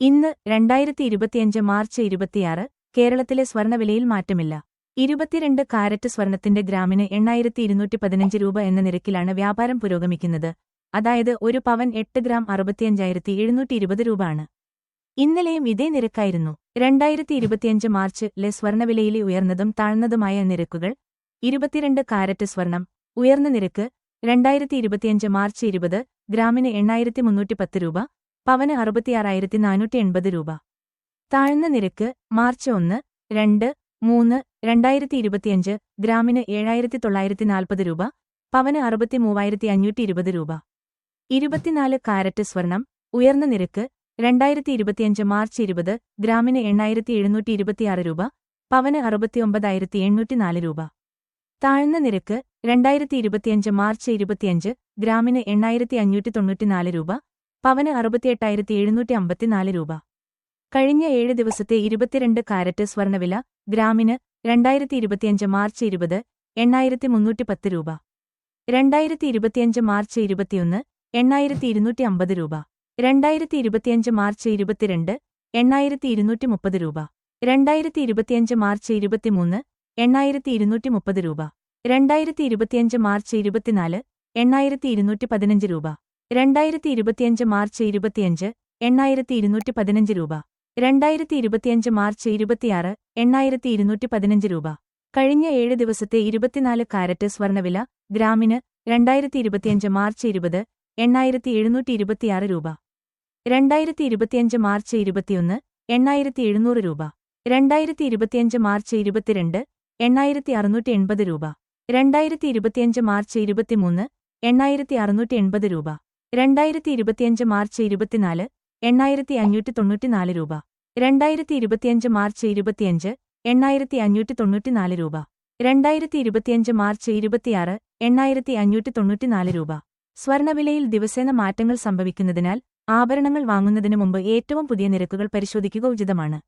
ഇന്ന് 2025 മാർച്ച് 26 കേരളത്തിലെ സ്വർണ്ണവിലയിൽ മാറ്റമില്ല. 22 കാരറ്റ് സ്വർണത്തിന്റെ ഗ്രാമിന് 8,215 രൂപ എന്ന നിരക്കിലാണ് വ്യാപാരം പുരോഗമിക്കുന്നത്. അതായത് ഒരു പവൻ 8 ഗ്രാം 65,720 രൂപ ആണ്. ഇന്നലെയും ഇതേ നിരക്കായിരുന്നു. 2025 മാർച്ചിലെ സ്വർണ്ണവിലയിലെ ഉയർന്നതും താഴ്ന്നതുമായ നിരക്കുകൾ. 22 കാരറ്റ് സ്വർണം ഉയർന്ന നിരക്ക് 2025 മാർച്ച് 20 ഗ്രാമിന് 8,310 രൂപ, പവന് 66,480 രൂപ. താഴ്ന്ന നിരക്ക് മാർച്ച് 1, 2, 3, 2025 ഗ്രാമിന് 7,940 രൂപ, പവന് 63,520 രൂപ. 24 കാരറ്റ് സ്വർണം ഉയർന്ന നിരക്ക് 2025 മാർച്ച് 20 ഗ്രാമിന് 8,726 രൂപ, പവന് 69,804 രൂപ. താഴ്ന്ന നിരക്ക് 2025 മാർച്ച് 25 ഗ്രാമിന് 8,594 രൂപ, പവന് 68,754 രൂപ. കഴിഞ്ഞ 7 ദിവസത്തെ 22 കാരറ്റ് സ്വർണ്ണവില ഗ്രാമിന് 2025 മാർച്ച് 20 8,310 രൂപ, 2025 മാർച്ച് 21 8,250 രൂപ, 2025 മാർച്ച് 22 8,230 രൂപ, 2025 മാർച്ച് 23 8,230 രൂപ, 2025 മാർച്ച് 24 8,215 രൂപ, 2025 മാർച്ച് 25 8,215 രൂപ, 2025 മാർച്ച് 26 8,215 രൂപ. കഴിഞ്ഞ 7 ദിവസത്തെ 24 കാരറ്റ് സ്വർണ്ണവില ഗ്രാമിന് 2025 മാർച്ച് 20 8,726 രൂപ, 2025 മാർച്ച് 21 8,700 രൂപ, 2025 മാർച്ച് 22 8,680 രൂപ, 2025 മാർച്ച് 23 8,680 രൂപ, 2025 മാർച്ച് 24 8,594 രൂപ, 2025 മാർച്ച് 25 8,594 രൂപ, 2025 മാർച്ച് 26 8,594 രൂപ. സ്വർണ്ണവിലയിൽ ദിവസേന മാറ്റങ്ങൾ സംഭവിക്കുന്നതിനാൽ ആഭരണങ്ങൾ വാങ്ങുന്നതിനു മുമ്പ് ഏറ്റവും പുതിയ നിരക്കുകൾ പരിശോധിക്കുക ഉചിതമാണ്.